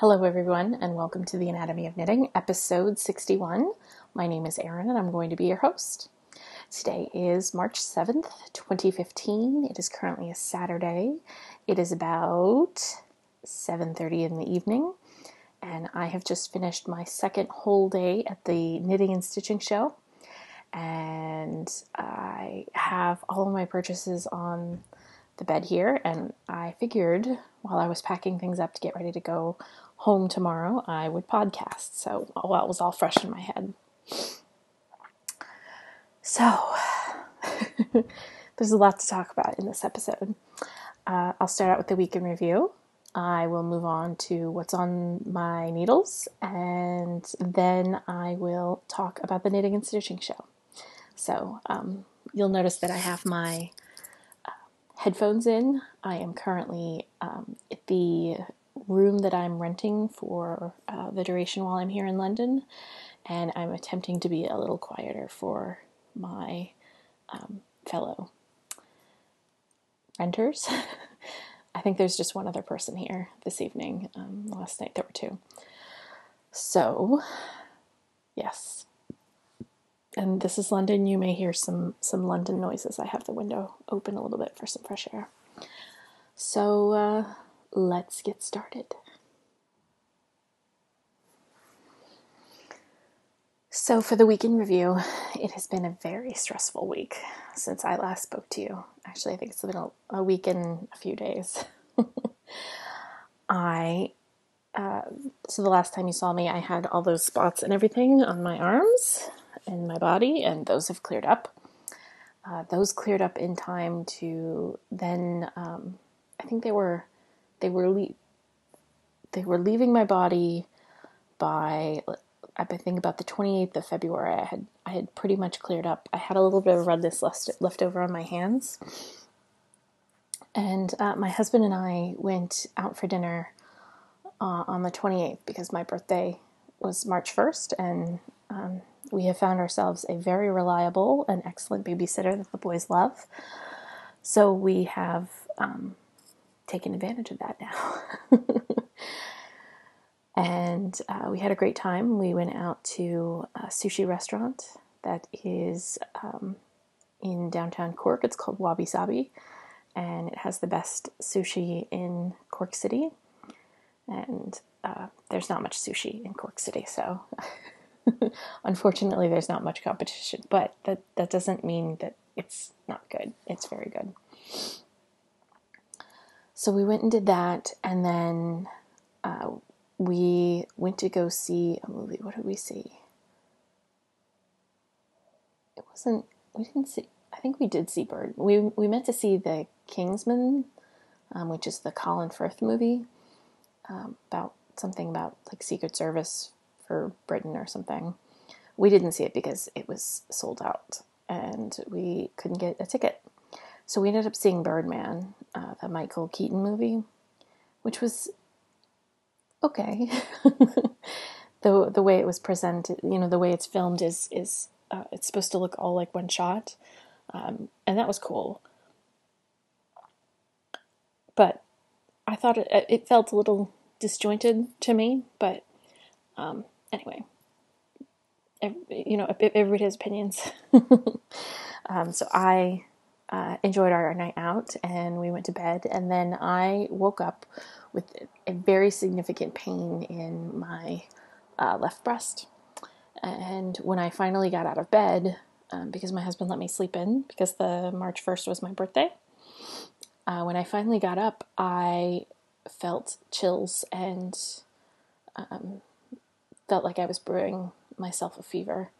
Hello everyone, and welcome to the Anatomy of Knitting, episode 61. My name is Erin, and I'm going to be your host. Today is March 7th, 2015. It is currently a Saturday. It is about 7:30 in the evening, and I have just finished my second whole day at the Knitting and Stitching Show, and I have all of my purchases on the bed here, and I figured while I was packing things up to get ready to go home tomorrow, I would podcast. So, well, it was all fresh in my head. So, there's a lot to talk about in this episode. I'll start out with the week in review. I will move on to what's on my needles, and then I will talk about the Knitting and Stitching Show. So, you'll notice that I have my headphones in. I am currently at the room that I'm renting for the duration while I'm here in London, and I'm attempting to be a little quieter for my fellow renters. I think there's just one other person here this evening. Last night there were two. So, yes. And this is London. You may hear some London noises. I have the window open a little bit for some fresh air. So, let's get started. So for the week in review, it has been a very stressful week since I last spoke to you. Actually, I think it's been a week and a few days. So the last time you saw me, I had all those spots and everything on my arms and my body, and those have cleared up. Those cleared up in time to then, I think they were leaving my body by, I think about the 28th of February. I had pretty much cleared up. I had a little bit of redness left over on my hands. And my husband and I went out for dinner on the 28th because my birthday was March 1st, and we have found ourselves a very reliable and excellent babysitter that the boys love. So we have taken advantage of that now. And we had a great time. We went out to a sushi restaurant that is in downtown Cork. It's called Wabi Sabi, and it has the best sushi in Cork City. And there's not much sushi in Cork City, so unfortunately there's not much competition. But that doesn't mean that it's not good. It's very good. So we went and did that, and then we went to go see a movie. What did we see? I think we did see Bird. We meant to see The Kingsman, which is the Colin Firth movie, about like Secret Service for Britain or something. We didn't see it because it was sold out and we couldn't get a ticket. So we ended up seeing Birdman, the Michael Keaton movie, which was okay. The way it was presented, the way it's filmed is it's supposed to look all like one shot, and that was cool. But I thought it felt a little disjointed to me. But anyway, everybody has opinions. So I enjoyed our night out, and we went to bed, and then I woke up with a very significant pain in my left breast. And when I finally got out of bed, because my husband let me sleep in, because the March 1st was my birthday, when I finally got up, I felt chills and felt like I was brewing myself a fever.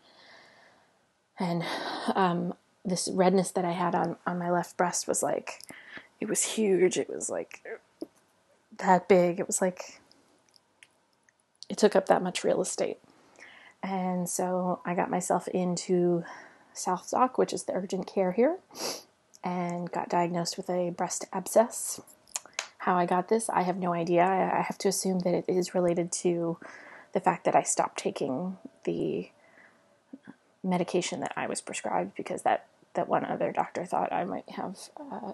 And this redness that I had on my left breast was like, it was huge. It was like that big. It was like, it took up that much real estate. And so I got myself into South Dock, which is the urgent care here, and got diagnosed with a breast abscess. How I got this, I have no idea. I have to assume that it is related to the fact that I stopped taking the medication that I was prescribed, because that one other doctor thought I might have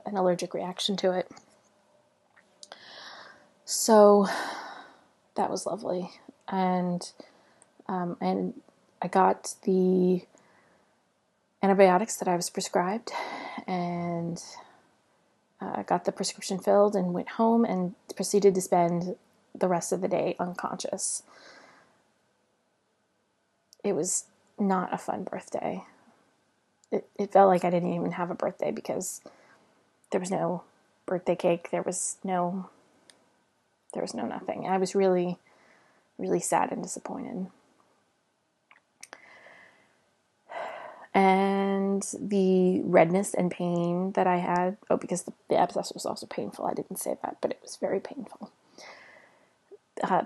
an allergic reaction to it. So that was lovely. And I got the antibiotics that I was prescribed, and got the prescription filled and went home and proceeded to spend the rest of the day unconscious. It was not a fun birthday. It felt like I didn't even have a birthday because there was no birthday cake. There was no nothing. I was really, really sad and disappointed. And the redness and pain that I had, because the abscess was also painful. I didn't say that, but it was very painful.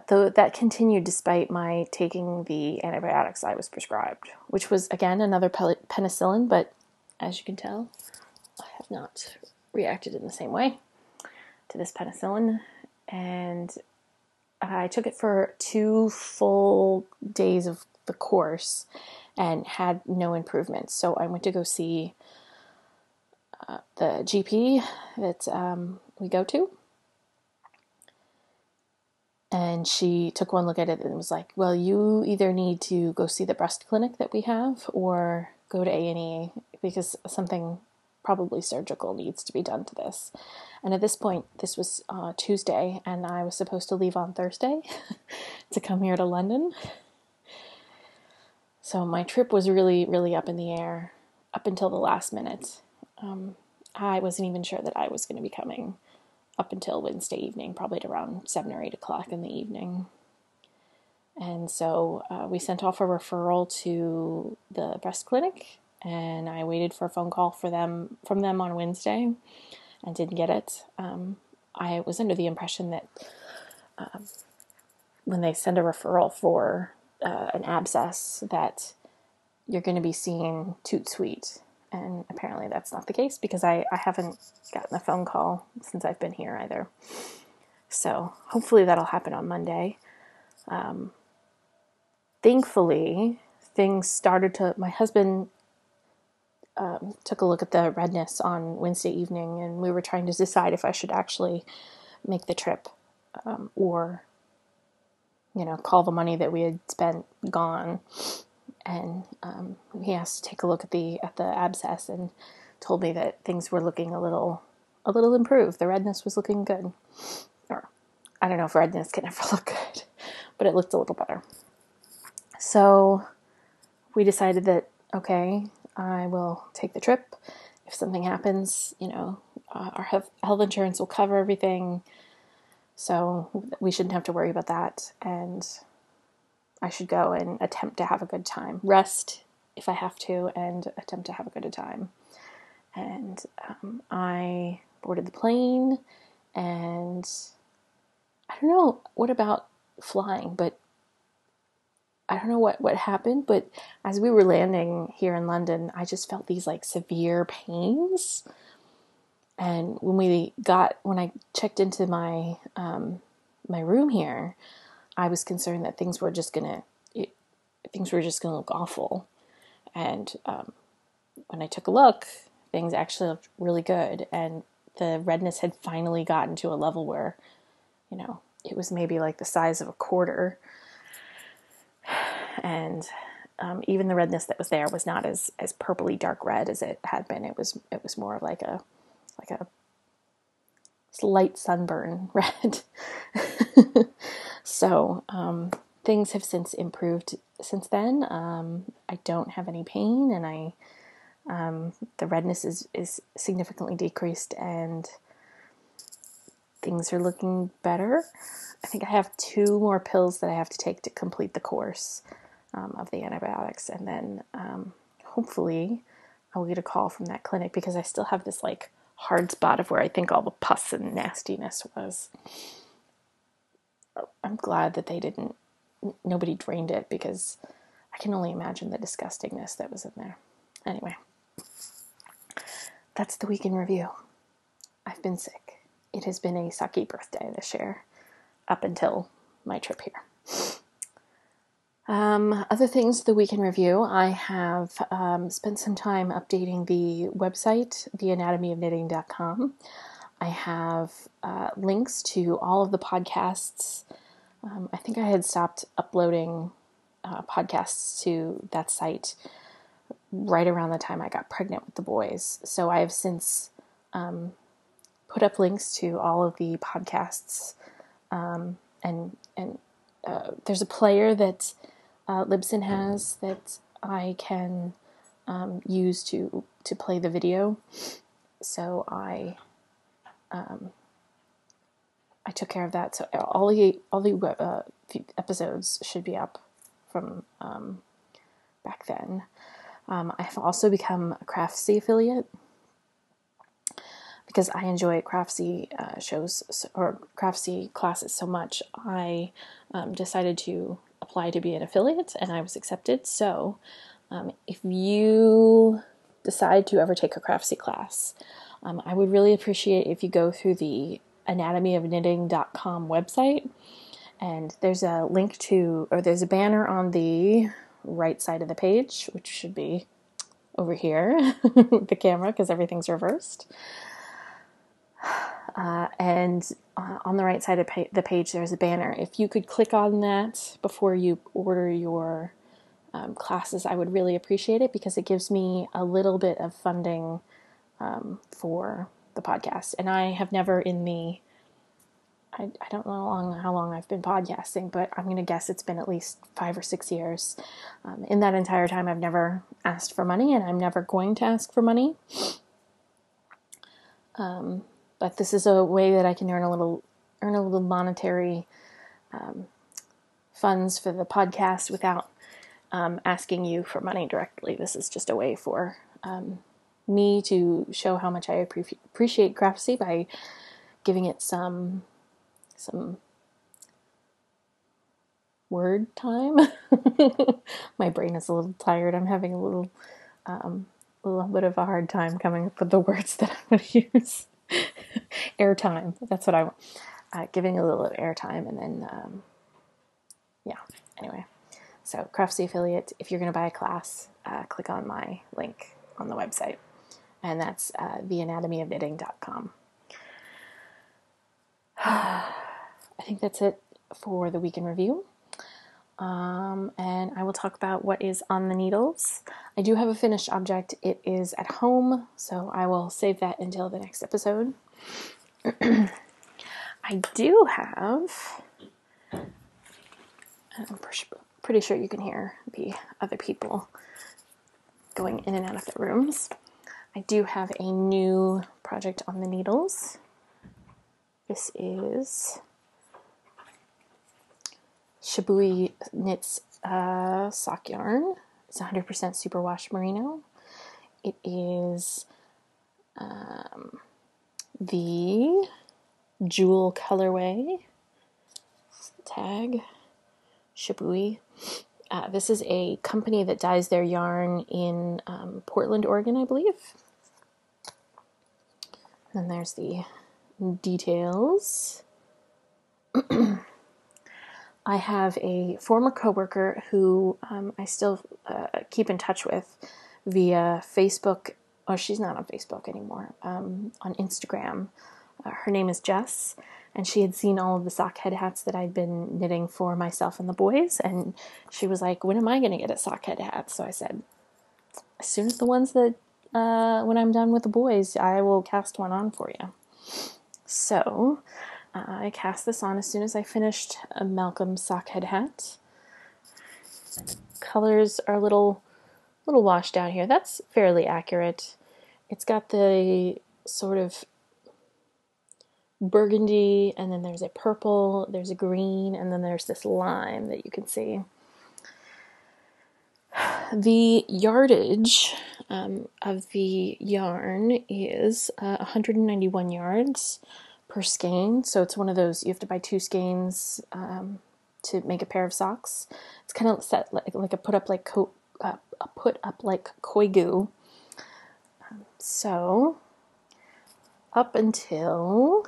Though that continued despite my taking the antibiotics I was prescribed, which was, again, another penicillin, but as you can tell, I have not reacted in the same way to this penicillin. And I took it for 2 full days of the course and had no improvement. So I went to go see the GP that we go to. And she took one look at it and was like, well, you either need to go see the breast clinic that we have or go to A&E because something probably surgical needs to be done to this. And at this point, this was Tuesday, and I was supposed to leave on Thursday to come here to London. So my trip was really, really up in the air up until the last minute. I wasn't even sure that I was going to be coming up until Wednesday evening, probably at around 7 or 8 o'clock in the evening. And so we sent off a referral to the breast clinic, and I waited for a phone call from them on Wednesday and didn't get it. I was under the impression that when they send a referral for an abscess that you're going to be seeing Toot Sweet. And apparently that's not the case because I haven't gotten a phone call since I've been here either. So hopefully that'll happen on Monday. Thankfully, things started to... My husband took a look at the redness on Wednesday evening, and we were trying to decide if I should actually make the trip or, call the money that we had spent gone. And he asked to take a look at the abscess and told me that things were looking a little improved. The redness was looking good. Or I don't know if redness can ever look good, but it looked a little better. So we decided that, okay, I will take the trip. If something happens, our health insurance will cover everything. So we shouldn't have to worry about that. And I should go and attempt to have a good time. Rest if I have to, and attempt to have a good time. And I boarded the plane, and I don't know what about flying, but I don't know what happened, but as we were landing here in London, I just felt these severe pains. And when I checked into my my room here, I was concerned that things were just gonna look awful. And when I took a look, things actually looked really good, and the redness had finally gotten to a level where, it was maybe like the size of a quarter. And even the redness that was there was not as purpley dark red as it had been. It was more of like a light sunburn red. So things have since improved since then. I don't have any pain, and the redness is significantly decreased, and things are looking better. I think I have 2 more pills that I have to take to complete the course of the antibiotics, and then hopefully I will get a call from that clinic because I still have this hard spot of where I think all the pus and nastiness was. I'm glad that nobody drained it, because I can only imagine the disgustingness that was in there. Anyway, that's the week in review. I've been sick. It has been a sucky birthday this year, up until my trip here. Other things, the week in review, I have spent some time updating the website, theanatomyofknitting.com. I have links to all of the podcasts I think I had stopped uploading podcasts to that site right around the time I got pregnant with the boys. So I have since put up links to all of the podcasts, and there's a player that Libsyn has that I can use to play the video. So I took care of that. So all the episodes should be up from back then. I've also become a Craftsy affiliate because I enjoy Craftsy shows or Craftsy classes so much. I decided to apply to be an affiliate, and I was accepted. So if you decide to ever take a Craftsy class, I would really appreciate if you go through the anatomyofknitting.com website, and there's a link to, or there's a banner on the right side of the page, which should be over here, the camera, because everything's reversed. And on the right side of the page, there's a banner. If you could click on that before you order your classes, I would really appreciate it, because it gives me a little bit of funding for the podcast. And I have never I don't know how long I've been podcasting, but I'm going to guess it's been at least 5 or 6 years. In that entire time, I've never asked for money, and I'm never going to ask for money. But this is a way that I can earn a little monetary funds for the podcast without asking you for money directly. This is just a way for me to show how much I appreciate Craftsy by giving it some word time. My brain is a little tired. I'm having a little bit of a hard time coming up with the words that I would use. Airtime. That's what I want. Giving a little airtime, and then anyway. So Craftsy affiliate, if you're going to buy a class, click on my link on the website, and that's theanatomyofknitting.com. I think that's it for the week in review. And I will talk about what is on the needles. I do have a finished object. It is at home, so I will save that until the next episode. I do have, I'm pretty sure you can hear the other people going in and out of their rooms. I do have a new project on the needles. This is Shibui Knits sock yarn. It's 100% superwash merino. It is the jewel colorway. Tag Shibui. This is a company that dyes their yarn in Portland, Oregon, I believe. And then there's the details. I have a former coworker who I still keep in touch with via Facebook. Oh, she's not on Facebook anymore. On Instagram. Her name is Jess, and she had seen all of the sock head hats that I'd been knitting for myself and the boys, and she was like, when am I going to get a sock head hat? So I said, as soon as the ones that, when I'm done with the boys, I will cast one on for you. So I cast this on as soon as I finished a Malcolm sock head hat. Colors are a little washed out here. That's fairly accurate. It's got the sort of burgundy, and then there's a purple, there's a green, and then there's this lime that you can see. The yardage of the yarn is 191 yards per skein, so it's one of those, you have to buy 2 skeins to make a pair of socks. It's kind of set like a put up like koigu. So up until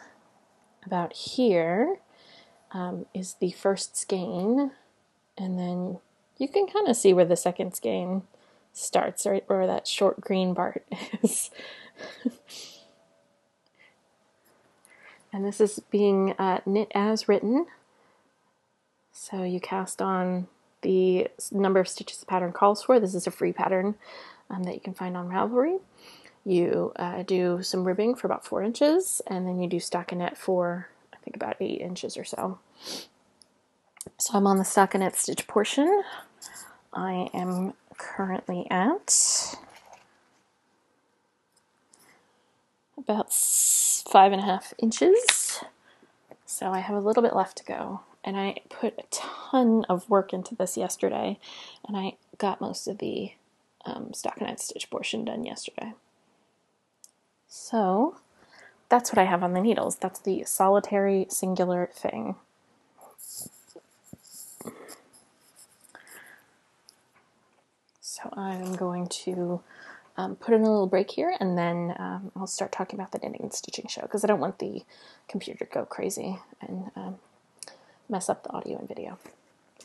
about here is the first skein, and then you can kind of see where the second skein starts, right where that short green part is. And this is being knit as written. So you cast on the number of stitches the pattern calls for. This is a free pattern that you can find on Ravelry. You do some ribbing for about 4 inches, and then you do stockinette for, I think, about 8 inches or so. So I'm on the stockinette stitch portion. I am currently at about 5.5 inches. So I have a little bit left to go. And I put a ton of work into this yesterday, and I got most of the stockinette stitch portion done yesterday. So that's what I have on the needles. That's the solitary singular thing. So I'm going to put in a little break here, and then I'll start talking about the knitting and stitching show, because I don't want the computer to go crazy and mess up the audio and video.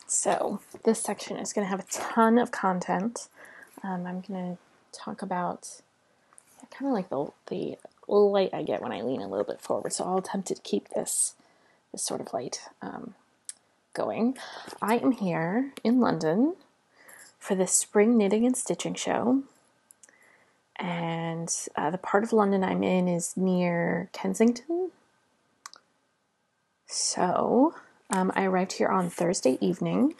So this section is going to have a ton of content. I'm going to talk about kind of like the light I get when I lean a little bit forward. So I'll attempt to keep this sort of light going. I am here in London for the spring knitting and stitching show. And the part of London I'm in is near Kensington. So I arrived here on Thursday evening.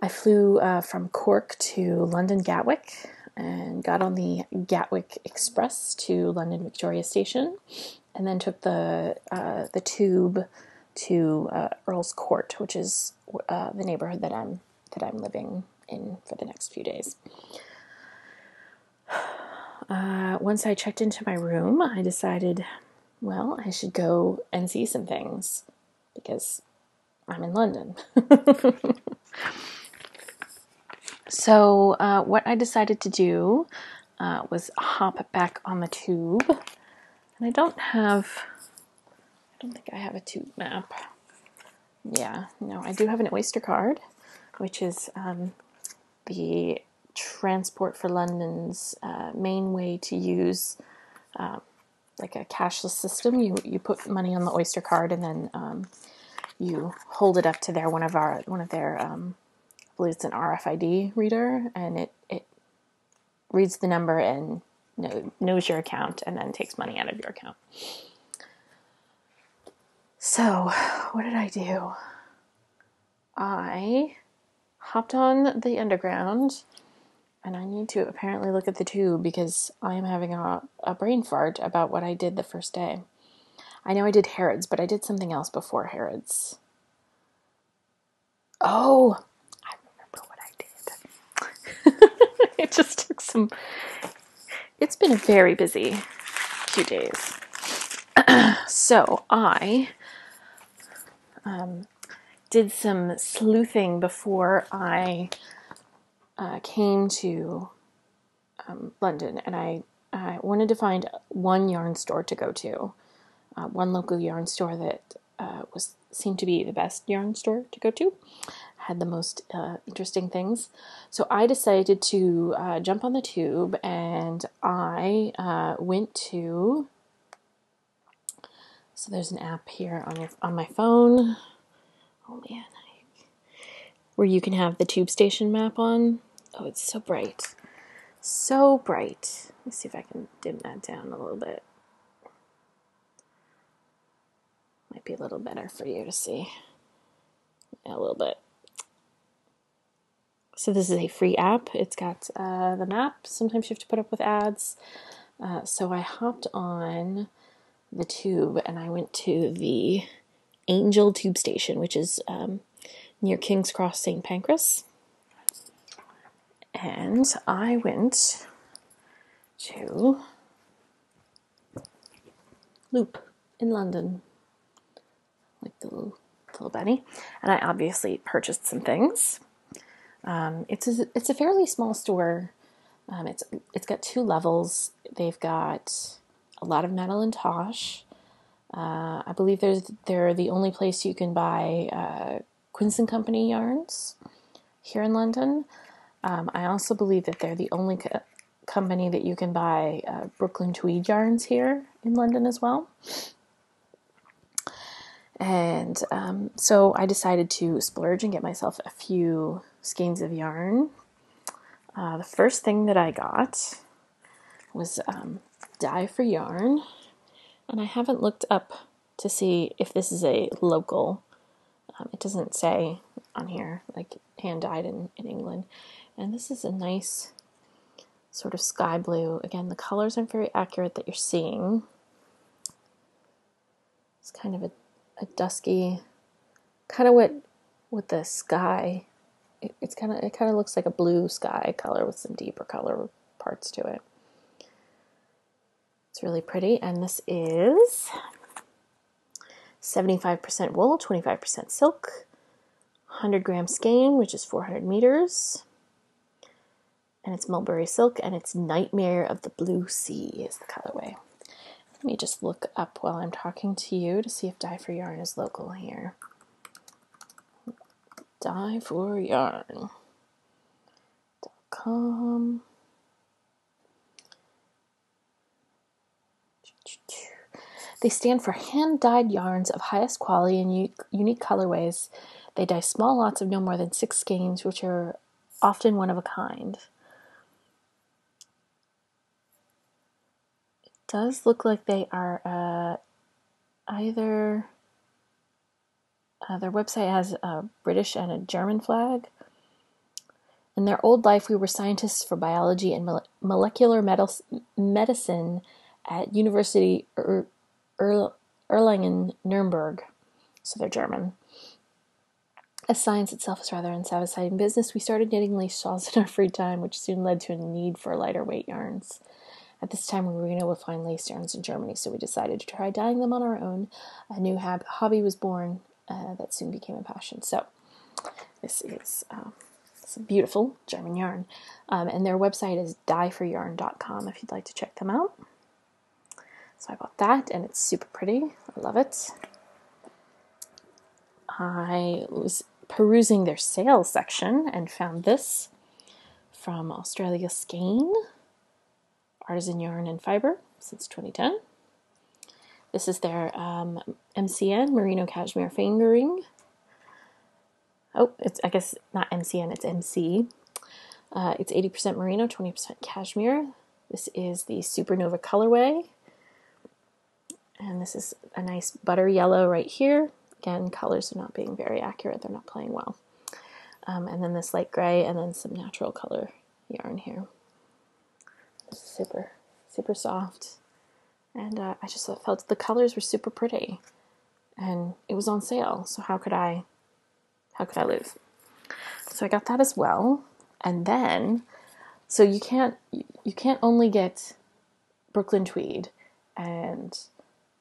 I flew from Cork to London Gatwick and got on the Gatwick Express to London Victoria Station, and then took the tube to Earl's Court, which is the neighborhood that I'm living in for the next few days. Once I checked into my room, I decided, well, I should go and see some things because I'm in London. So what I decided to do was hop back on the tube. And I don't think I have a tube map. Yeah, no, I do have an Oyster card, which is the Transport for London's main way to use like a cashless system. You put money on the Oyster card, and then you hold it up to one of their I believe it's an RFID reader, and it reads the number and knows your account, and then takes money out of your account. So what did I do? I hopped on the Underground, and I need to apparently look at the tube because I am having a brain fart about what I did the first day. I know I did Harrods, but I did something else before Harrods. Oh, I remember what I did. It just took it's been a very busy few days. So I did some sleuthing before I came to London, and I wanted to find one yarn store to go to, one local yarn store that seemed to be the best yarn store to go to, had the most interesting things. So I decided to jump on the tube, and I went to. So there's an app here on my phone. Oh man, where you can have the tube station map on. Oh, it's so bright. So bright. Let me see if I can dim that down a little bit. Might be a little better for you to see. Yeah, a little bit. So this is a free app. It's got the map. Sometimes you have to put up with ads. So I hopped on the tube, and I went to the Angel Tube Station, which is near King's Cross, St. Pancras. And I went to Loop in London, like the little bunny, and I obviously purchased some things. It's a fairly small store. It's got 2 levels. They've got a lot of Madeline Tosh. I believe they're the only place you can buy Quince & Company yarns here in London. I also believe that they're the only company that you can buy Brooklyn tweed yarns here in London as well. And so I decided to splurge and get myself a few skeins of yarn. The first thing that I got was dye for yarn. And I haven't looked up to see if this is a local. It doesn't say on here, like hand dyed in England. And this is a nice sort of sky blue. Again, the colors aren't very accurate that you're seeing. It's kind of a dusky, kind of what the sky. It kind of looks like a blue sky color with some deeper color parts to it. It's really pretty, and this is 75% wool, 25% silk, 100 gram skein, which is 400 meters, and it's mulberry silk, and it's Nightmare of the Blue Sea is the colorway. Let me just look up while I'm talking to you to see if Dye for Yarn is local here. dyeforyarn.com. They stand for hand-dyed yarns of highest quality and unique colorways. They dye small lots of no more than 6 skeins, which are often one of a kind. It does look like they are either... their website has a British and a German flag. In their old life, we were scientists for biology and molecular medicine at University Erlangen, Nuremberg. So they're German. As science itself is rather unsatisfying business, we started knitting lace shawls in our free time, which soon led to a need for lighter weight yarns. At this time, we were unable to find lace yarns in Germany, so we decided to try dyeing them on our own. A new hobby was born that soon became a passion. So this is some beautiful German yarn. And their website is dyeforyarn.com if you'd like to check them out. So I bought that, and it's super pretty. I love it. I was perusing their sales section and found this from Australia Skein, Artisan Yarn and Fiber, since 2010. This is their MCN, Merino Cashmere Fingering. Oh, I guess not MCN, it's MC. It's 80% merino, 20% cashmere. This is the Supernova colorway. And this is a nice butter yellow right here. Again, colors are not being very accurate. They're not playing well. And then this light gray and then some natural color yarn here. Super, super soft. And I just felt the colors were super pretty. And it was on sale, so how could I lose? So I got that as well. And then, so you can't only get Brooklyn Tweed and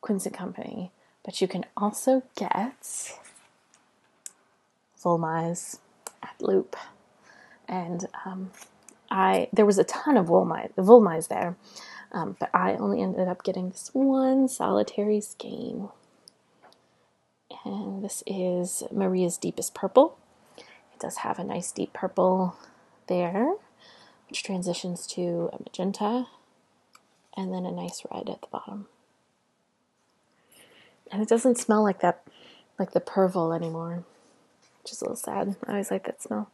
Quince & Company, but you can also get Volmise at Loop. And there was a ton of Volmise there, but I only ended up getting this one solitary skein. And this is Maria's Deepest Purple. It does have a nice deep purple there, which transitions to a magenta, and then a nice red at the bottom. And it doesn't smell like that, like the Pervol anymore, which is a little sad. I always like that smell.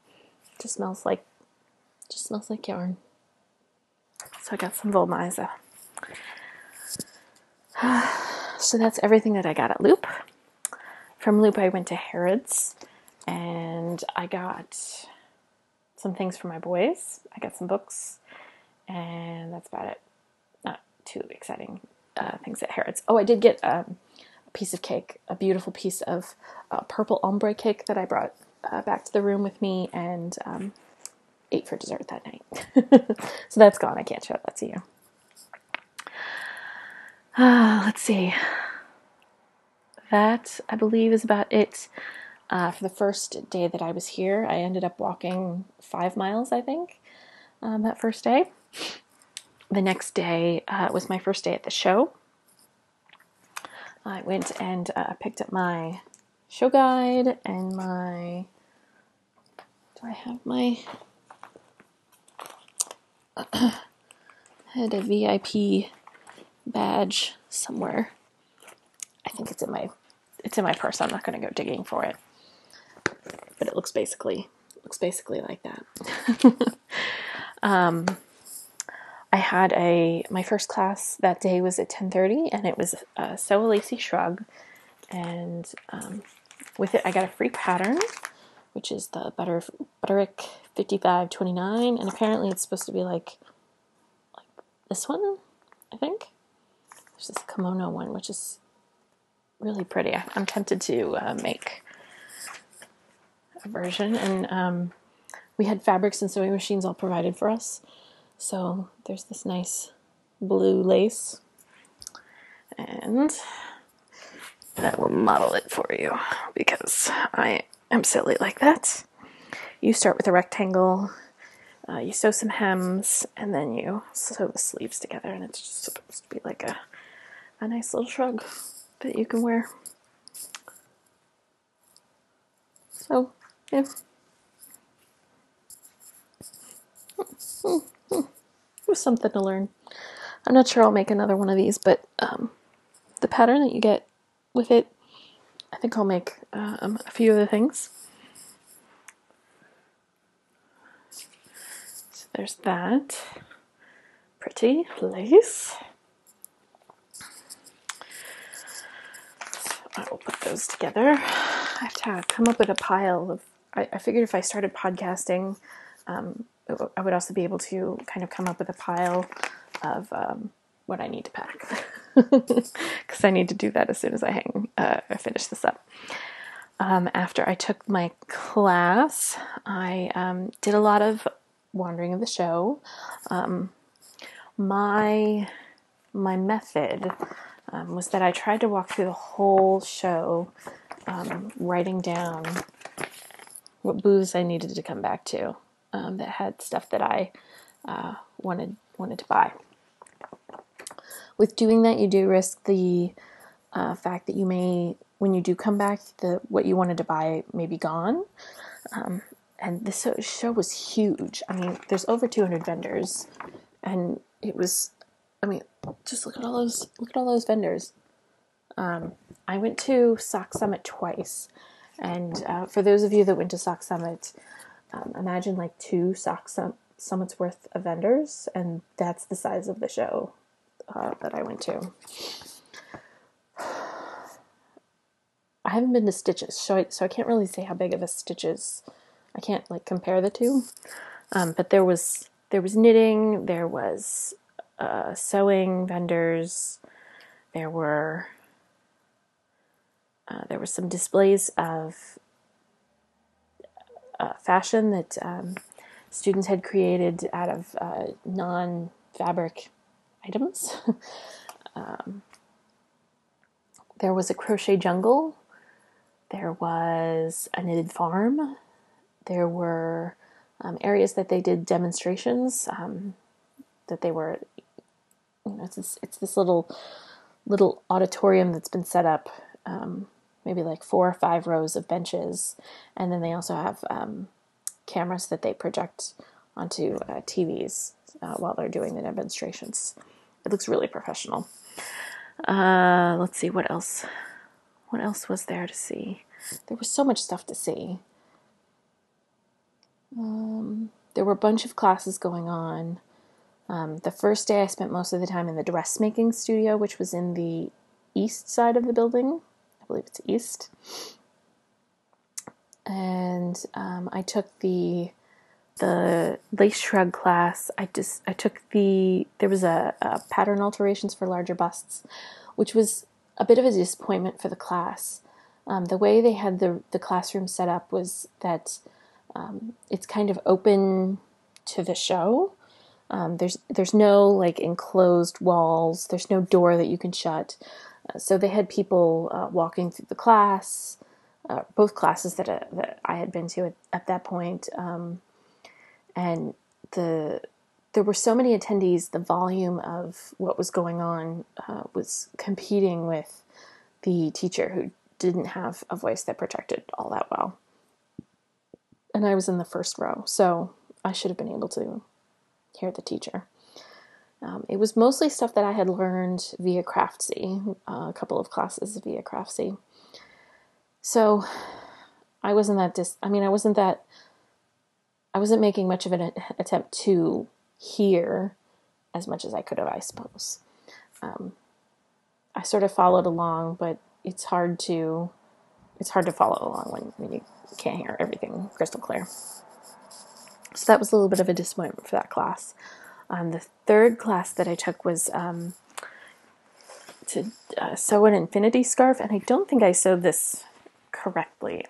It just smells like yarn. So I got some Volmise. So that's everything that I got at Loop. From Loop, I went to Harrods, and I got some things for my boys. I got some books, and that's about it. Not too exciting things at Harrods. Oh, I did get a piece of cake, a beautiful piece of purple ombre cake that I brought back to the room with me and ate for dessert that night. So that's gone. I can't show that to you. Let's see. That, I believe, is about it for the first day that I was here. I ended up walking 5 miles, I think, that first day. The next day was my first day at the show. I went and picked up my show guide and my... Do I have my... I had a VIP badge somewhere. I think it's in my it's in my purse. I'm not going to go digging for it, but it looks basically like that. I had my first class that day was at 10:30, and it was Sew a Lacy Shrug, and with it I got a free pattern, which is the Butterick 5529, and apparently it's supposed to be like this one, I think. There's this kimono one, which is really pretty. I'm tempted to make a version, and we had fabrics and sewing machines all provided for us. So there's this nice blue lace, and I will model it for you because I am silly like that. You start with a rectangle, you sew some hems, and then you sew the sleeves together, and it's just supposed to be like a nice little shrug that you can wear. So, yeah. It was something to learn. I'm not sure I'll make another one of these, but the pattern that you get with it, I think I'll make a few other things. So there's that. Pretty lace. So I will put those together. I have to come up with a pile of... I figured if I started podcasting, I would also be able to kind of come up with a pile of what I need to pack, because I need to do that as soon as I finish this up. After I took my class, I did a lot of wandering of the show. My method was that I tried to walk through the whole show, writing down what booths I needed to come back to. That had stuff that I wanted to buy. With doing that, you do risk the fact that you may, when you do come back, what you wanted to buy may be gone. And this show was huge. I mean, there's over 200 vendors, and it was. I mean, just look at all those vendors. I went to Sock Summit twice, and for those of you that went to Sock Summit. Imagine like 2 Sock Summits worth of vendors, and that's the size of the show that I went to. I haven't been to Stitches, so I can't really say how big of a Stitches. I can't like compare the two. But there was knitting, there was sewing vendors, there were some displays of fashion that students had created out of non-fabric items. There was a crochet jungle. There was a knitted farm. There were areas that they did demonstrations. That they were, it's this little auditorium that's been set up. Maybe like 4 or 5 rows of benches, and then they also have cameras that they project onto TVs while they're doing the demonstrations. It looks really professional. Let's see, what else? What else was there to see? There was so much stuff to see. There were a bunch of classes going on. The first day I spent most of the time in the dressmaking studio, which was in the east side of the building. I believe it's east. And I took the lace shrug class. I took there was a pattern alterations for larger busts, which was a bit of a disappointment for the class. The way they had the classroom set up was that it's kind of open to the show. There's no like enclosed walls. There's no door that you can shut. So they had people walking through the class, both classes that I had been to at that point, and there were so many attendees. The volume of what was going on was competing with the teacher, who didn't have a voice that projected all that well. And I was in the first row, so I should have been able to hear the teacher. It was mostly stuff that I had learned via Craftsy, a couple of classes via Craftsy. So I wasn't making much of an attempt to hear as much as I could have, I suppose. I sort of followed along, but it's hard to follow along when you can't hear everything crystal clear. So that was a little bit of a disappointment for that class. The third class that I took was to sew an infinity scarf, and I don't think I sewed this correctly.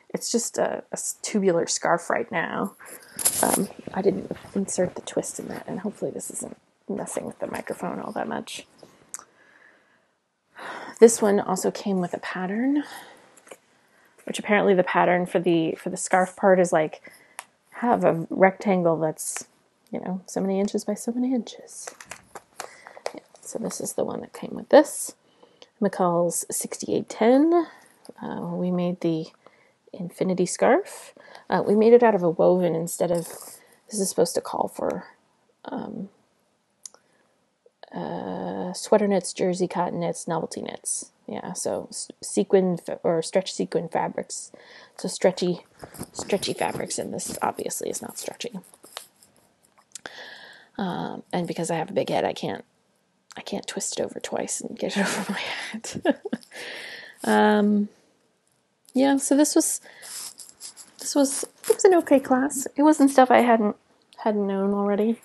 It's just a tubular scarf right now. I didn't insert the twist in that, and hopefully this isn't messing with the microphone all that much. This one also came with a pattern, which apparently the pattern for the scarf part is like have a rectangle that's, so many inches by so many inches. Yeah, so this is the one that came with this. McCall's 6810. We made the infinity scarf. We made it out of a woven instead of, this is supposed to call for sweater knits, jersey cotton knits, novelty knits. Yeah, so sequin or stretch sequin fabrics. So stretchy fabrics, and this obviously is not stretchy. And because I have a big head, I can't twist it over twice and get it over my head. Yeah, so it was an okay class. It wasn't stuff I hadn't known already.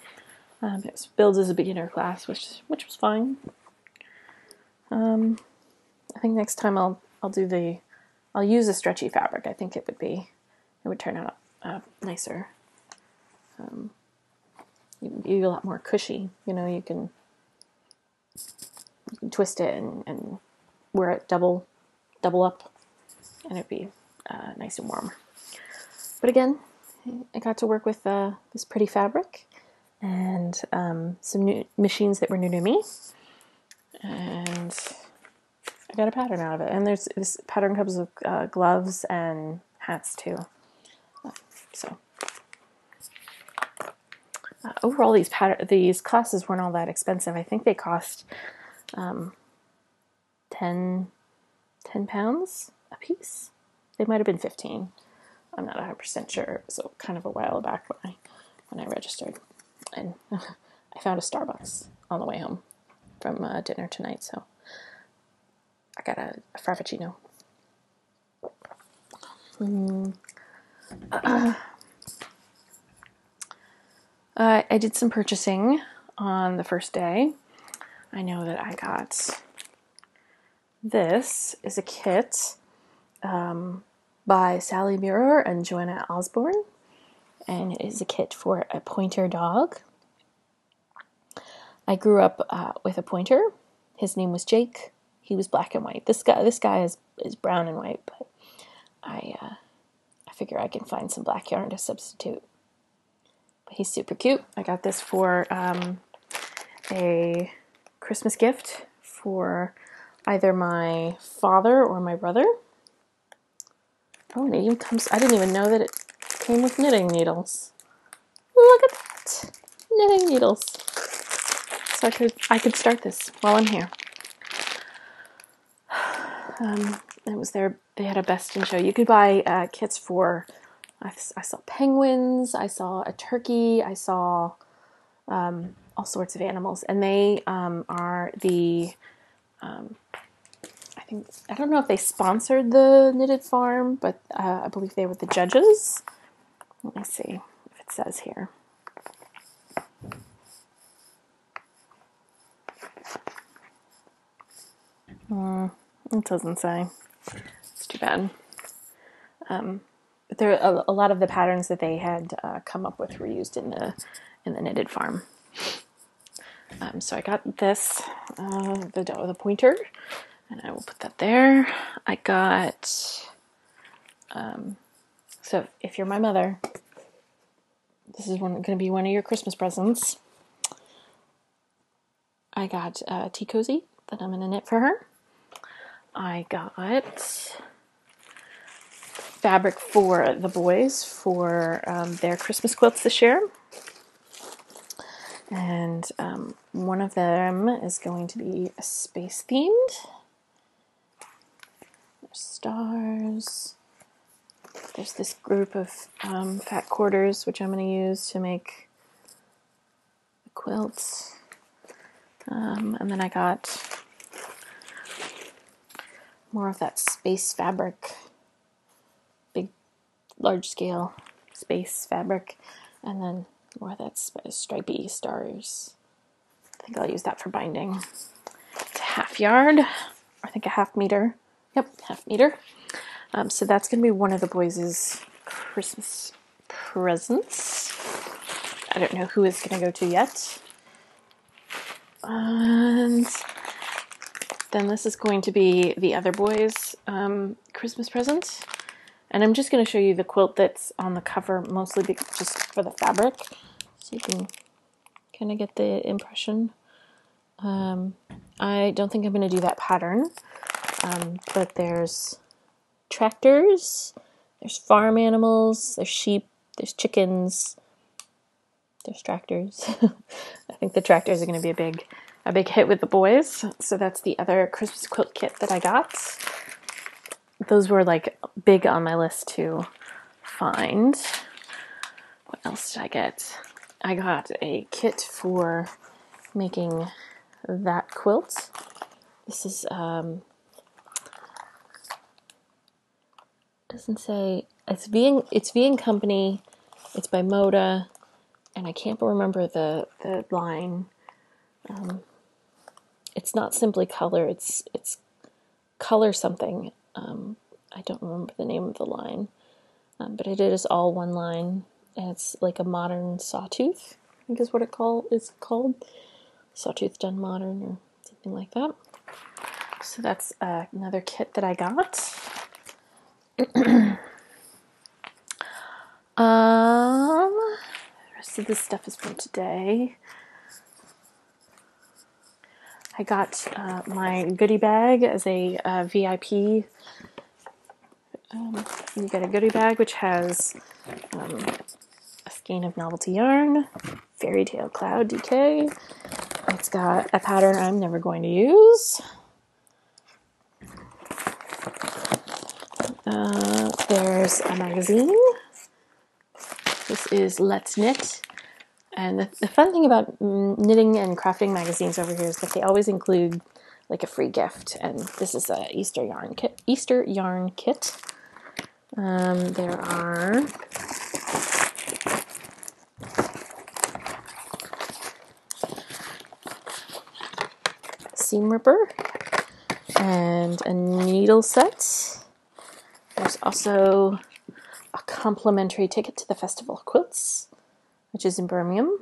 It was billed as a beginner class, which was fine. I think next time I'll use a stretchy fabric. I think it would turn out nicer. It would be a lot more cushy. You can twist it and wear it double up, and it'd be nice and warm. But again, I got to work with this pretty fabric and some new machines that were new to me, and I got a pattern out of it. And this pattern comes with gloves and hats too. So overall, these classes weren't all that expensive. I think they cost £10 a piece. They might have been 15. I'm not 100% sure. It was kind of a while back when I registered. And I found a Starbucks on the way home from dinner tonight, so I got a Frappuccino. I did some purchasing on the first day. I know that I got, this is a kit by Sally Muir and Joanna Osborne, and it is a kit for a pointer dog. I grew up with a pointer. His name was Jake. He was black and white. This guy is brown and white, but I figure I can find some black yarn to substitute. But he's super cute. I got this for a Christmas gift for either my father or my brother. Oh, and it even comes, I didn't even know that it came with knitting needles. Look at that. Knitting needles. So I could start this while I'm here. It was they had a best in show. You could buy kits for, I saw penguins, I saw a turkey, I saw all sorts of animals. And they are the, I don't know if they sponsored the Knitted Farm, but I believe they were the judges. Let me see if it says here. It doesn't say. It's too bad. But there a lot of the patterns that they had come up with were used in the Knitted Farm. So I got this, the pointer, and I will put that there. I got, so if you're my mother, this is going to be one of your Christmas presents. I got a tea cozy that I'm going to knit for her. I got fabric for the boys for their Christmas quilts this year. And one of them is going to be space themed. Stars. There's this group of fat quarters, which I'm going to use to make the quilts. And then I got more of that space fabric, big, large scale space fabric, and then more of that stripy stars. I think I'll use that for binding. It's a half yard, I think a half meter. Yep, half meter. So that's going to be one of the boys' Christmas presents. I don't know who it's going to go to yet. And then this is going to be the other boys' Christmas present. And I'm just going to show you the quilt that's on the cover, mostly just for the fabric, so you can kind of get the impression. I don't think I'm going to do that pattern, but there's tractors, there's farm animals, there's sheep, there's chickens, there's tractors. I think the tractors are going to be a big hit with the boys. So that's the other Christmas quilt kit that I got. Those were like big on my list to find. What else did I get? I got a kit for making that quilt. This is doesn't say, it's V & Company, it's by Moda, and I can't remember the line. It's not Simply Color, it's Color something. I don't remember the name of the line, but it is all one line, and it's like a modern sawtooth, I think is what it's called. Sawtooth done modern or something like that. So that's another kit that I got. The rest of this stuff is from today. I got my goodie bag as a VIP. You get a goodie bag which has a skein of novelty yarn, fairy tale cloud DK. It's got a pattern I'm never going to use. There's a magazine. This is Let's Knit. And the fun thing about knitting and crafting magazines over here is that they always include like a free gift. And this is a Easter yarn kit. There are a seam ripper and a needle set. There's also a complimentary ticket to the Festival of Quilts, which is in Birmingham.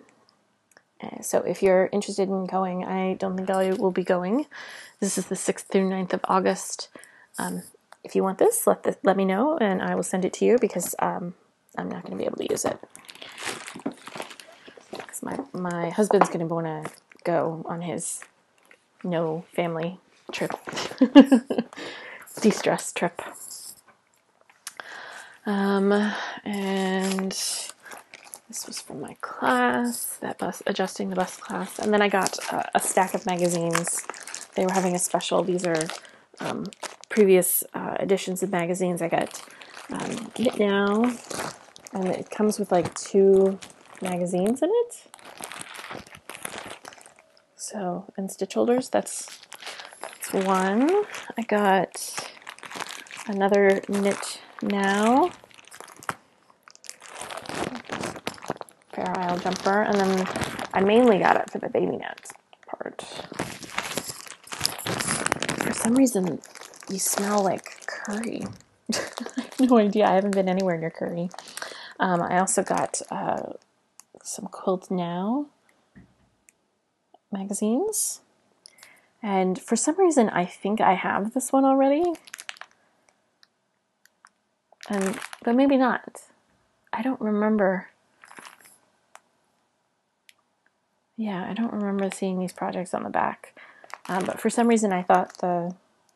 So if you're interested in going, I don't think I will be going. This is the 6th through 9th of August. If you want this, let me know, and I will send it to you, because I'm not going to be able to use it. Because my husband's going to want to go on his no family trip, de-stress trip. And this was from my class, adjusting the bus class. And then I got a stack of magazines. They were having a special. These are previous editions of magazines. I got Knit Now, and it comes with like 2 magazines in it. So, and stitch holders, that's one. I got another Knit Now Fair Isle jumper, and then I mainly got it for the baby knit part. For some reason, you smell like curry. I have no idea. I haven't been anywhere near curry. I also got some Quilt Now magazines, and for some reason, I think I have this one already. But maybe not. I don't remember. Yeah, I don't remember seeing these projects on the back. But for some reason, I thought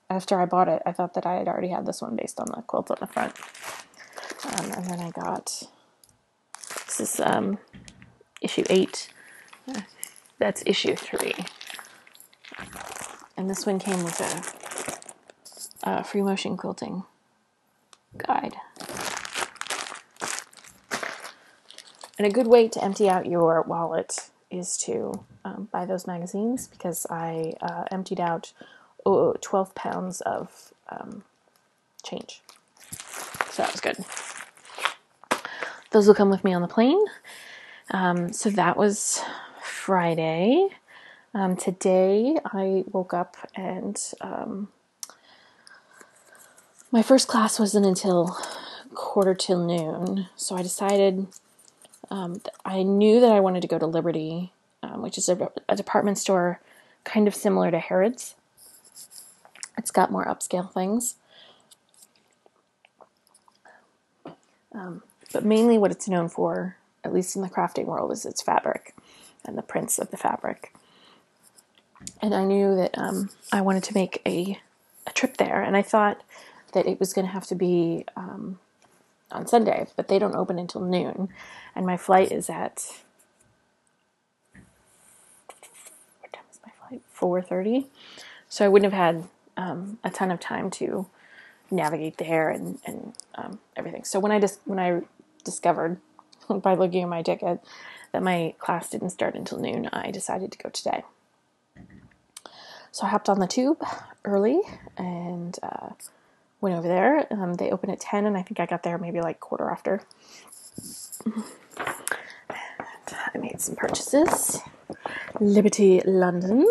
after I bought it, I thought that I had already had this one based on the quilt on the front. And then I got, this is issue 8. That's issue 3. And this one came with free motion quilting guide. And a good way to empty out your wallet is to buy those magazines, because I emptied out 12 pounds of change. So that was good. Those will come with me on the plane. So that was Friday. Today I woke up and my first class wasn't until 1:45. So I decided, I knew that I wanted to go to Liberty, which is a department store kind of similar to Harrods. It's got more upscale things. But mainly what it's known for, at least in the crafting world, is its fabric and the prints of the fabric. And I knew that I wanted to make a trip there, and I thought that it was going to have to be on Sunday, but they don't open until noon, and my flight is at, what time is my flight? 4:30. So I wouldn't have had a ton of time to navigate there and everything. So when I discovered by looking at my ticket that my class didn't start until noon, I decided to go today. So I hopped on the tube early and went over there. They open at 10, and I think I got there maybe like 1:15. And I made some purchases. Liberty London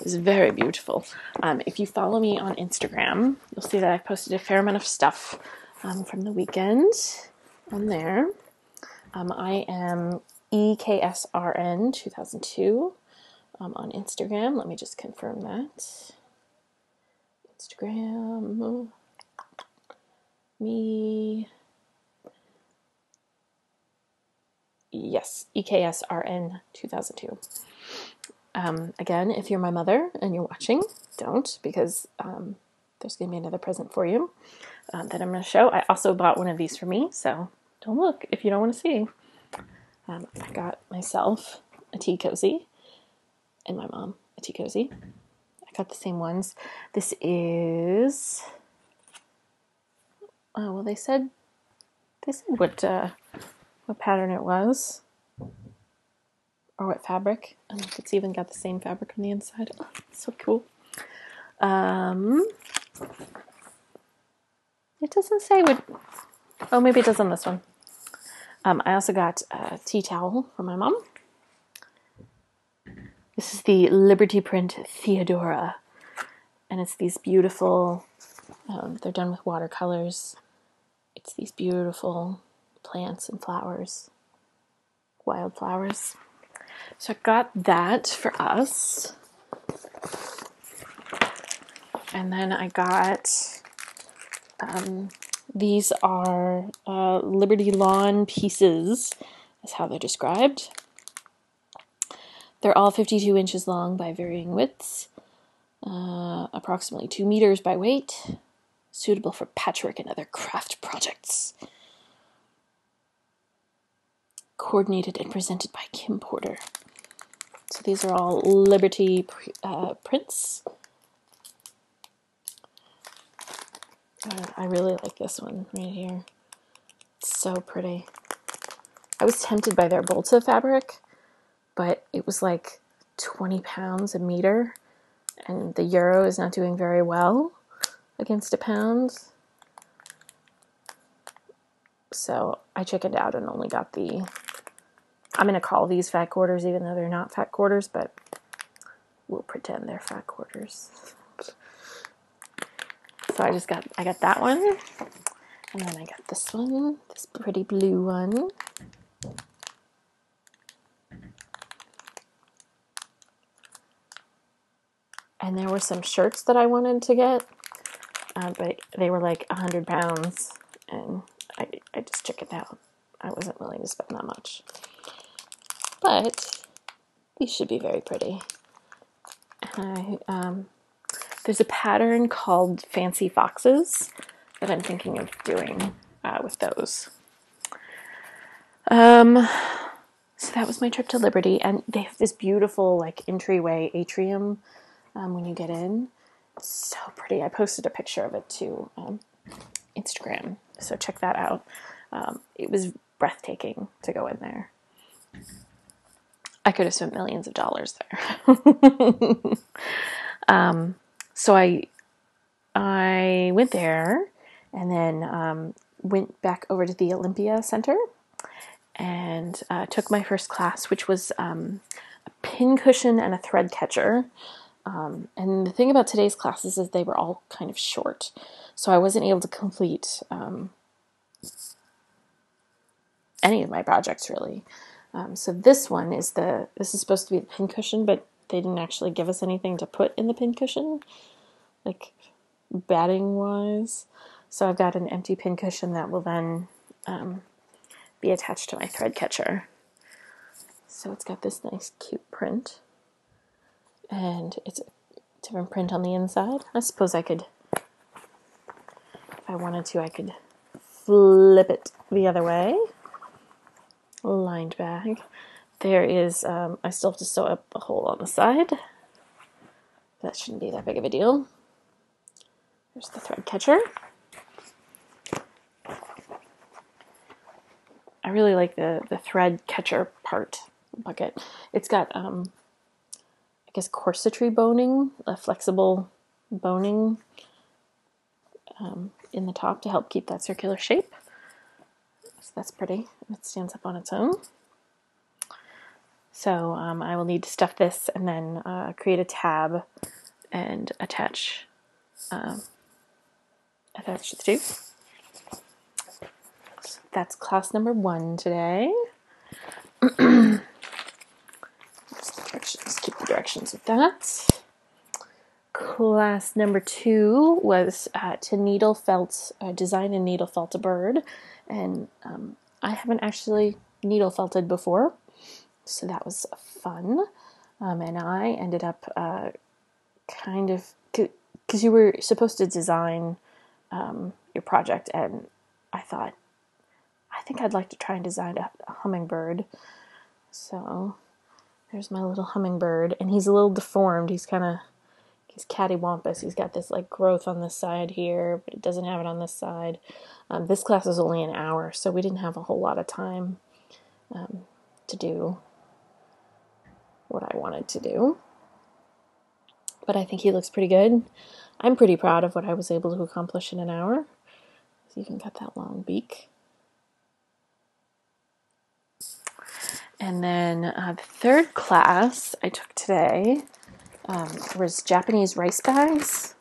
is very beautiful. If you follow me on Instagram, you'll see that I've posted a fair amount of stuff from the weekend on there. I am EKSRN 2002 on Instagram. Let me just confirm that. Instagram, me. Yes, EKSRN 2002. Again, if you're my mother and you're watching, don't, because there's going to be another present for you that I'm going to show. I also bought one of these for me, so don't look if you don't want to see. I got myself a tea cozy and my mom a tea cozy. I got the same ones. This is, well, they said what pattern it was, or what fabric. It's even got the same fabric on the inside. Oh, so cool. It doesn't say what, oh, maybe it does on this one. I also got a tea towel from my mom. This is the Liberty print Theodora, and it's these beautiful, they're done with watercolors. It's these beautiful plants and flowers, wildflowers. So I got that for us. And then I got, these are Liberty Lawn pieces, is how they're described. They're all 52 inches long by varying widths, approximately 2 meters by weight, suitable for patchwork and other craft projects. Coordinated and presented by Kim Porter. So these are all Liberty prints. I really like this one right here. It's so pretty. I was tempted by their Bolta fabric, but it was like 20 pounds a meter, and the euro is not doing very well against a pound. So I chickened out and only got the, I'm going to call these fat quarters even though they're not fat quarters, but we'll pretend they're fat quarters. So I got that one, and then I got this one, this pretty blue one. And there were some shirts that I wanted to get, but they were like 100 pounds, and I just chickened out. I wasn't willing to spend that much. But these should be very pretty. There's a pattern called Fancy Foxes that I'm thinking of doing with those. So that was my trip to Liberty, and they have this beautiful like entryway atrium when you get in, So pretty. I posted a picture of it to Instagram, so check that out. It was breathtaking to go in there. I could have spent millions of dollars there. So I went there and then went back over to the Olympia Center and took my first class, which was a pincushion and a thread catcher. And the thing about today's classes is they were all kind of short, so I wasn't able to complete any of my projects really. So this one is this is supposed to be the pincushion, but they didn't actually give us anything to put in the pincushion, like batting wise. So I've got an empty pincushion that will then be attached to my thread catcher. So it's got this nice cute print, and it's a different print on the inside. I suppose I could, if I wanted to, I could flip it the other way. Lined bag. There is, I still have to sew up a hole on the side. That shouldn't be that big of a deal. There's the thread catcher. I really like the thread catcher part bucket. It's got, I guess, corsetry boning, a flexible boning in the top to help keep that circular shape. So that's pretty. It stands up on its own. So I will need to stuff this and then create a tab and attach the two. So that's class number 1 today. Let's keep the directions with that. Class number 2 was to needle felt, design and needle felt a bird. And I haven't actually needle felted before, so that was fun. And I ended up kind of, because you were supposed to design your project, and I thought, I think I'd like to try and design a hummingbird. So there's my little hummingbird, and he's a little deformed. He's cattywampus. He's got this like growth on this side here, but it doesn't have it on this side. This class was only an hour, so we didn't have a whole lot of time to do what I wanted to do. But I think he looks pretty good. I'm pretty proud of what I was able to accomplish in an hour. So you can cut that long beak. And then the third class I took today was Japanese rice bags.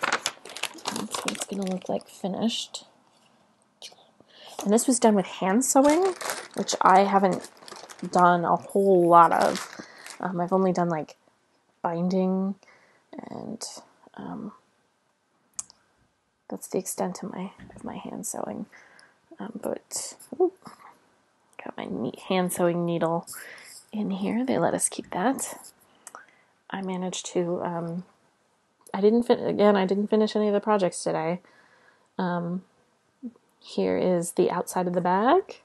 That's what it's going to look like finished. And this was done with hand sewing, which I haven't done a whole lot of. I've only done like binding, and that's the extent of my hand sewing. But got my hand sewing needle in here. They let us keep that. I managed to. I didn't finish any of the projects today. Here is the outside of the bag.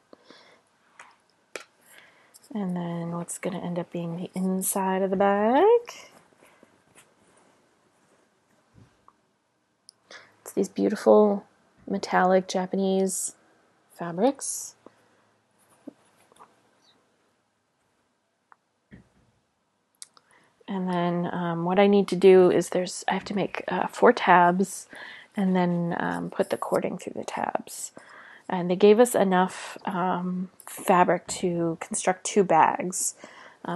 And then what's going to end up being the inside of the bag. It's these beautiful metallic Japanese fabrics. And then what I need to do is I have to make 4 tabs and then put the cording through the tabs. And they gave us enough fabric to construct 2 bags.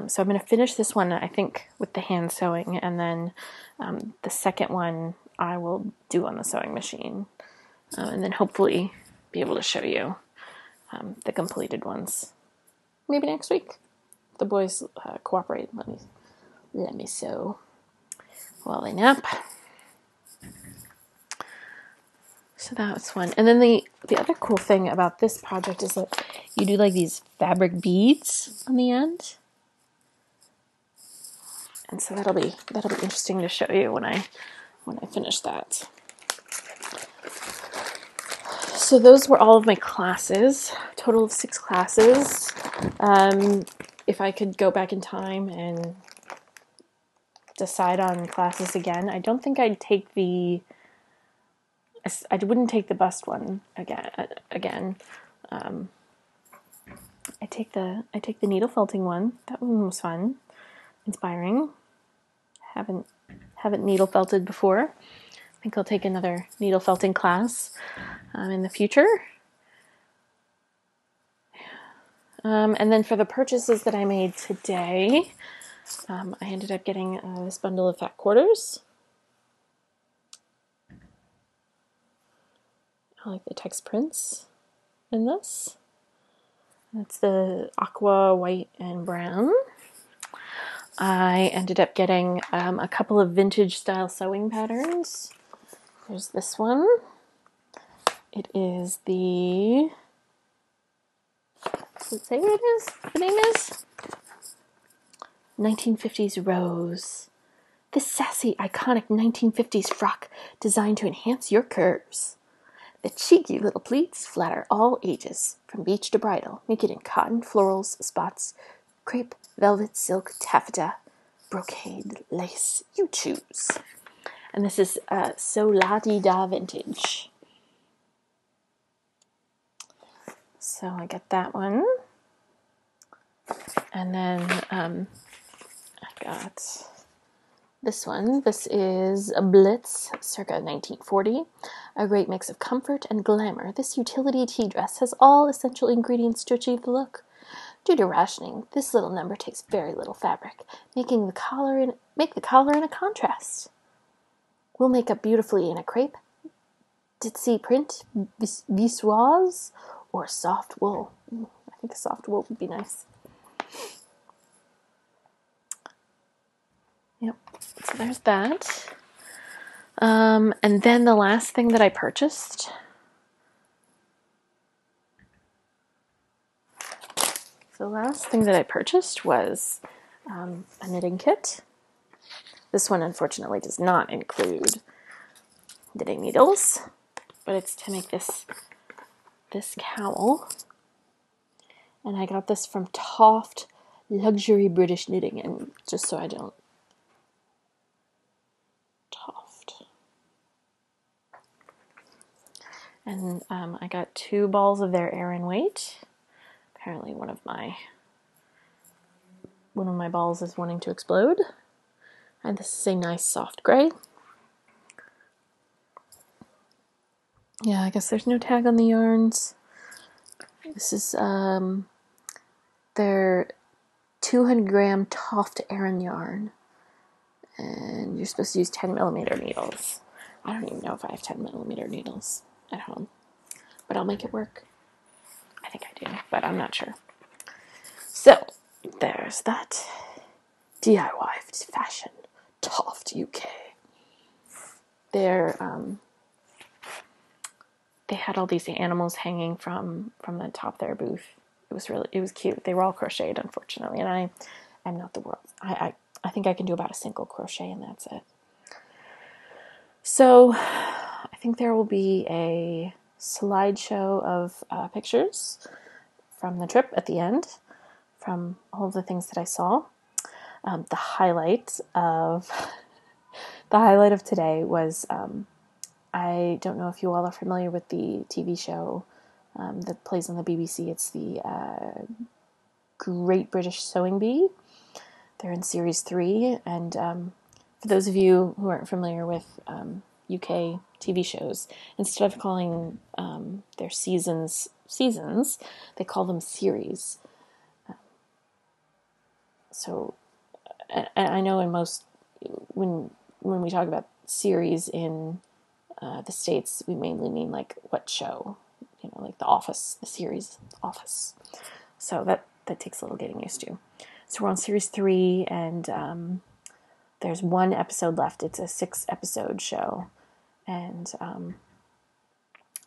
So I'm going to finish this one, I think, with the hand sewing, and then the second one I will do on the sewing machine. And then hopefully be able to show you the completed ones. Maybe next week. If the boys cooperate. Let me sew while they nap. So that was fun. And then the other cool thing about this project is that you do like these fabric beads on the end. And so that'll be interesting to show you when I finish that. So those were all of my classes, total of 6 classes. If I could go back in time and decide on classes again. I don't think I'd take I wouldn't take the bust one again. I take the needle felting one. That one was fun, inspiring. Haven't needle felted before. I think I'll take another needle felting class in the future. And then for the purchases that I made today, I ended up getting this bundle of fat quarters. I like the text prints in this. That's the aqua, white, and brown. I ended up getting a couple of vintage style sewing patterns. There's this one. It is the... Does it say what it is? The name is? 1950s Rose. This sassy, iconic 1950s frock designed to enhance your curves. The cheeky little pleats flatter all ages, from beach to bridal. Make it in cotton, florals, spots, crepe, velvet, silk, taffeta, brocade, lace. You choose. And this is So La-Di-Da Vintage. So I got that one. And then I got this one. This is a Blitz, circa 1940. A great mix of comfort and glamour. This utility tea dress has all essential ingredients to achieve the look. Due to rationing, this little number takes very little fabric, making the collar in a contrast. Will make up beautifully in a crepe, ditzy print, vissoise, or soft wool. I think a soft wool would be nice. Yep, so there's that. And then the last thing that I purchased. The last thing that I purchased was a knitting kit. This one, unfortunately, does not include knitting needles, but it's to make this cowl. And I got this from Toft Luxury British Knitting, and just so I don't... Toft. And I got 2 balls of their Aran weight. Apparently one of my balls is wanting to explode. And this is a nice soft gray. Yeah, I guess there's no tag on the yarns. This is their 200-gram Toft Aran yarn. And you're supposed to use 10mm needles. I don't even know if I have 10mm needles at home. But I'll make it work. I think I do, but I'm not sure. So, there's that. DIY fashion. Toft UK. They had all these animals hanging from the top of their booth. It was cute. They were all crocheted, unfortunately, and I'm not the world. I think I can do about a single crochet, and that's it. So I think there will be a slideshow of pictures from the trip at the end, from all of the things that I saw. The highlight of today was, I don't know if you all are familiar with the TV show that plays on the BBC. It's the Great British Sewing Bee. They're in series 3, and for those of you who aren't familiar with UK TV shows, instead of calling their seasons, they call them series. So, I know in most, when we talk about series in the States, we mainly mean like what show, like The Office, the series Office. So that takes a little getting used to. So we're on series 3, and there's 1 episode left. It's a 6-episode show, and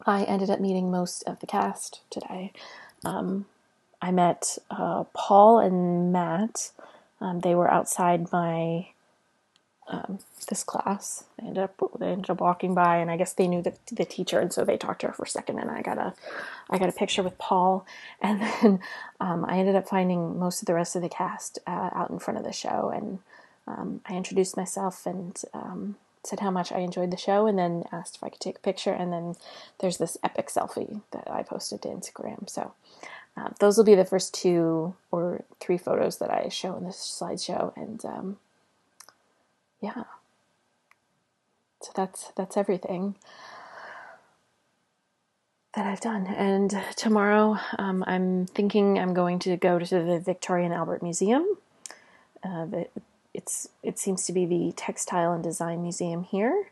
I ended up meeting most of the cast today. I met Paul and Matt. They were outside my this class. They ended up walking by, and I guess they knew the teacher, and so they talked to her for a second. And I got a picture with Paul, and then I ended up finding most of the rest of the cast out in front of the show, and I introduced myself and said how much I enjoyed the show, and then asked if I could take a picture. And then there's this epic selfie that I posted to Instagram. So those will be the first 2 or 3 photos that I show in this slideshow. And yeah, so that's everything that I've done. And tomorrow, I'm thinking I'm going to go to the Victoria and Albert Museum. It seems to be the Textile and Design Museum here,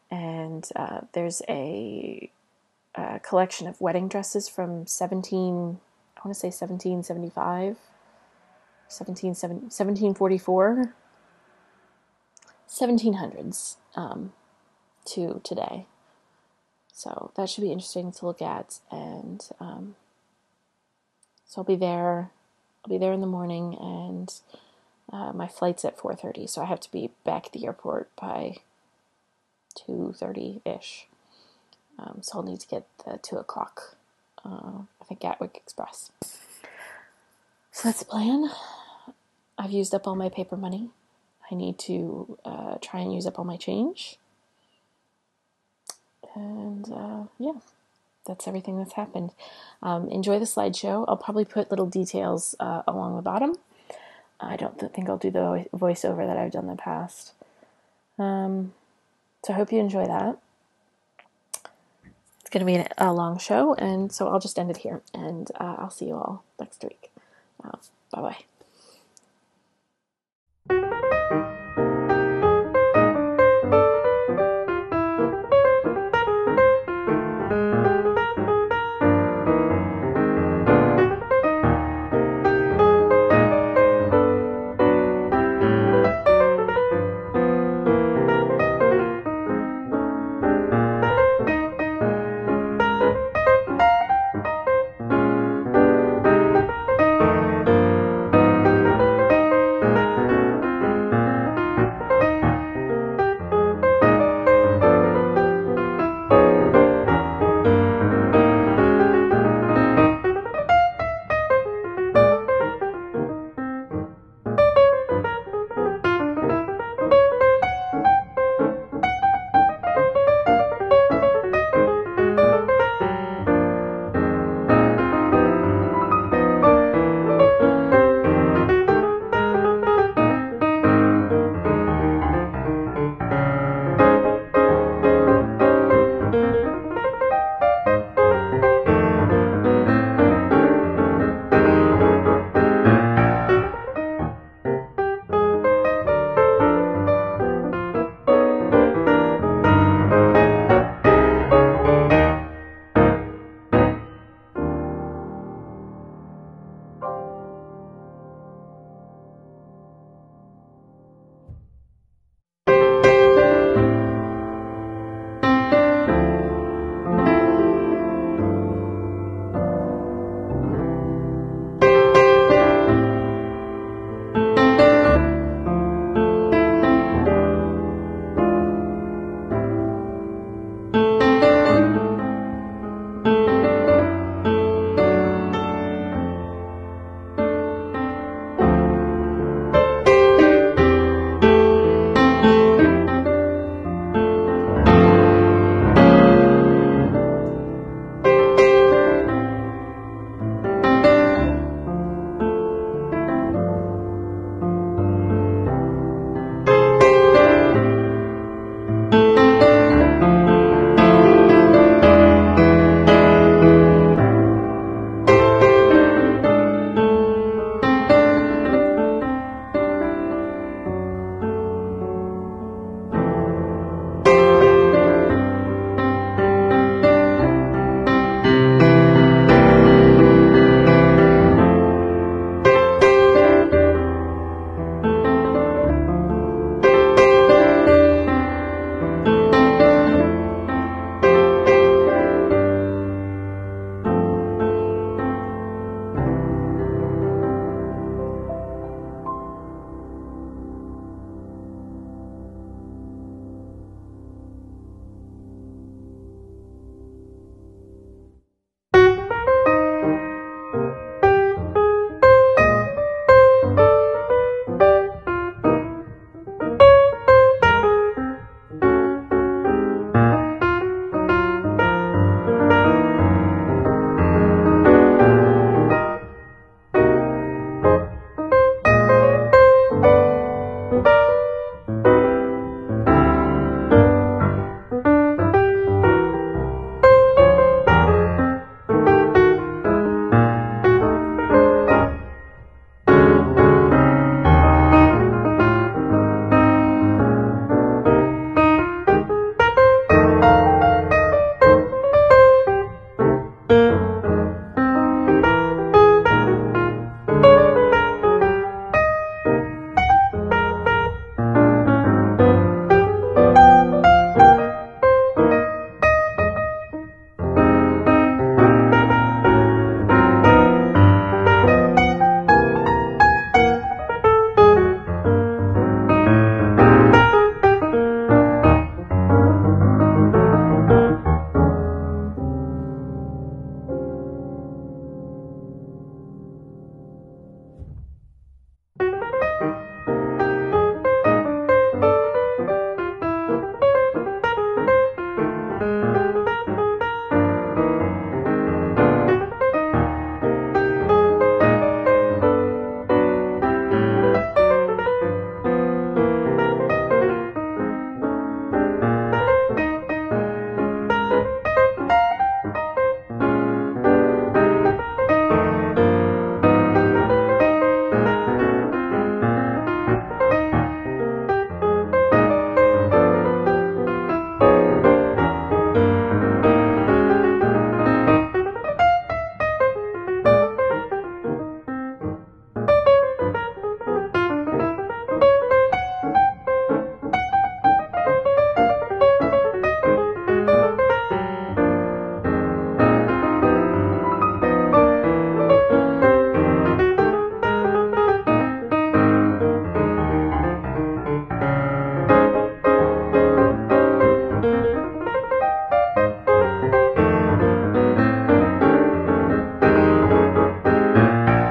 and there's a collection of wedding dresses from 1775, 1744, 1700s to today. So that should be interesting to look at, and so I'll be there. I'll be there in the morning, and my flight's at 4:30, so I have to be back at the airport by 2:30-ish. So I'll need to get the 2 o'clock, I think, Gatwick Express. So that's the plan. I've used up all my paper money. I need to try and use up all my change. And yeah, that's everything that's happened. Enjoy the slideshow. I'll probably put little details along the bottom. I don't think I'll do the voiceover that I've done in the past. So I hope you enjoy that. It's going to be a long show, and so I'll just end it here, and I'll see you all next week. Bye-bye.